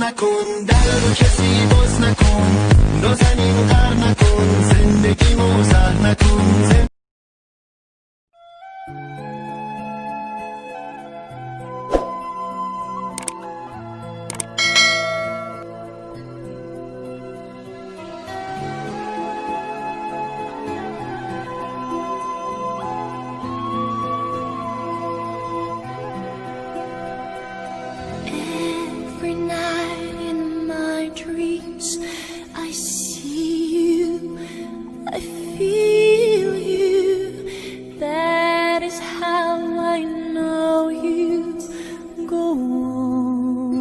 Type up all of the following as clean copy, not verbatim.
نکن در رو کسی باز نکن نازنین غر نکن زندگی موزر نکن Every night in my dreams I see you, I feel you. That is how I know you. Go on.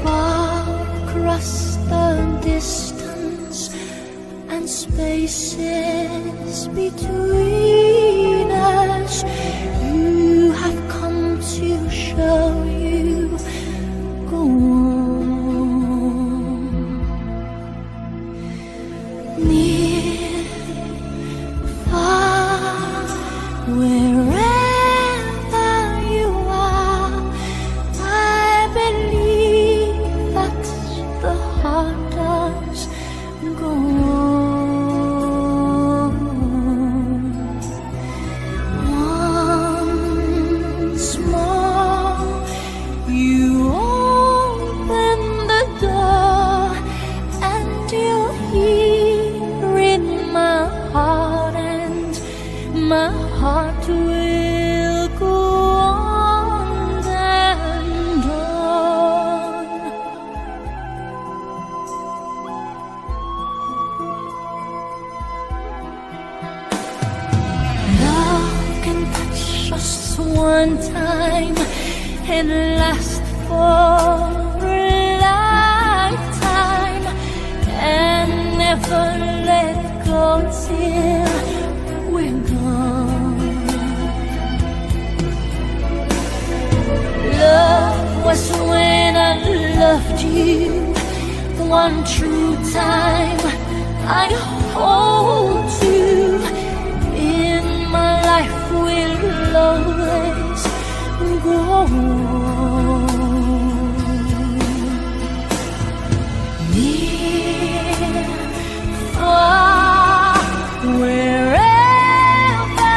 Far across the distance and spaces between us, you have come to show you. Go on. Near, far, wherever you are, I believe that the heart does go on. Once more, you open the door, and you're here in my heart, and my heart will go on and on. Love can touch us one time and last for a lifetime, and never let go till we're gone. Love was when I loved you one true time. I'd hold you in my life, will always go on. Near, far, wherever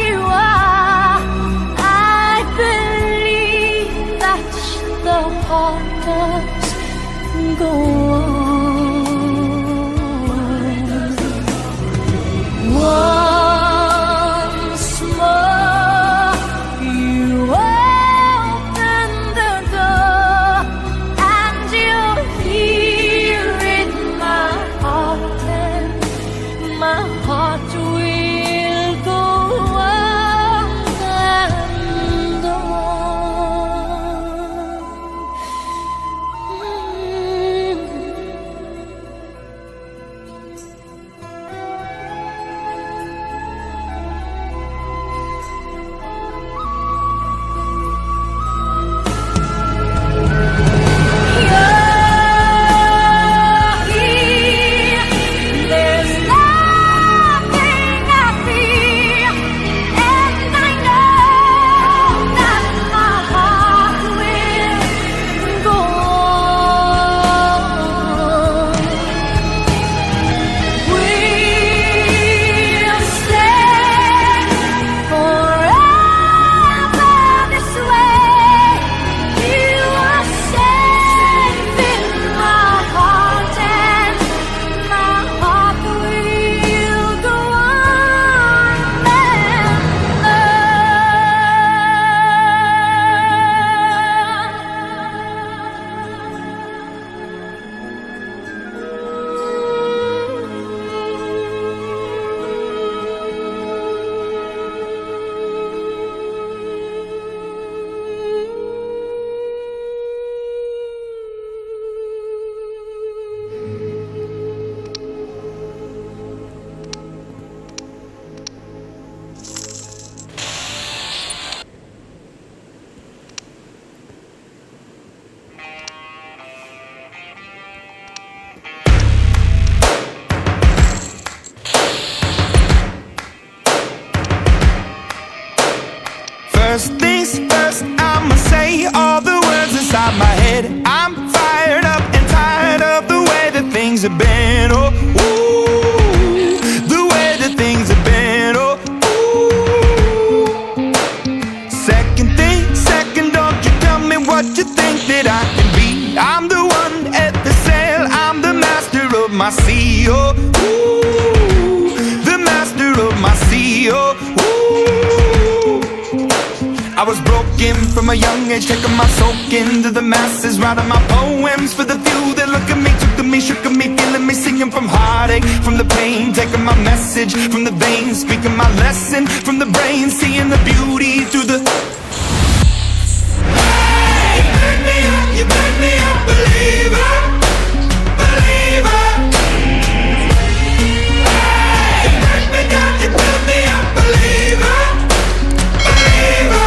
you are, I believe that the heart does go on. Once more, you open the door, and you're here in my heart, and my heart will go on and on. There's nothing I fear, and I know that my heart will go on. We'll stay forever this way. You are safe in my heart, and my heart will go on and First things first, I'ma say say all the words inside my head. I'm fired up and tired of the way that things have been. Oh, ooh, the way that things have been. Oh, ooh. Second, don't you tell me what you think that I can be. I'm the one at the sail, I'm the master of my sea. Oh, ooh, the master of my sea. Oh, ooh. I was broken from a young age, taking my soak into the masses, writing my poems for the few that look at me, took to me, shook at me, feeling me, singing from heartache, from the pain, taking my message from the veins, speaking my lesson from the brain, seeing the beauty through the. Hey, you make me a believer, believer. Hey, you break me down, you build me a believer, believer.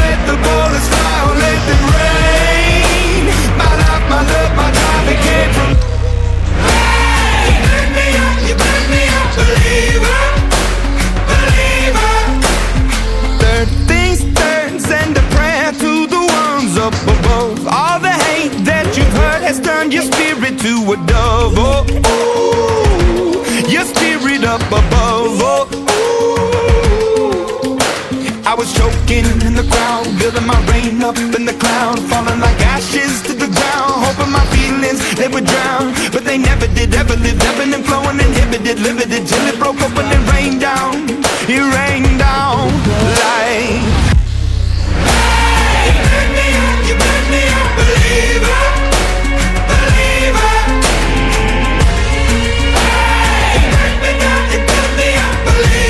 Let the bullets fly, let them rain. My life, my love, my drive, it came from. Hey, you make me a believer, believer. Third things third, send a prayer to the ones up above. All the hate that you've heard has turned your spirit to a dove. Oh, ooh, your spirit up above. Oh, ooh. I was choking in the crowd, building my rain up in the cloud, falling like ashes to the ground, hoping my feelings they would drown, but they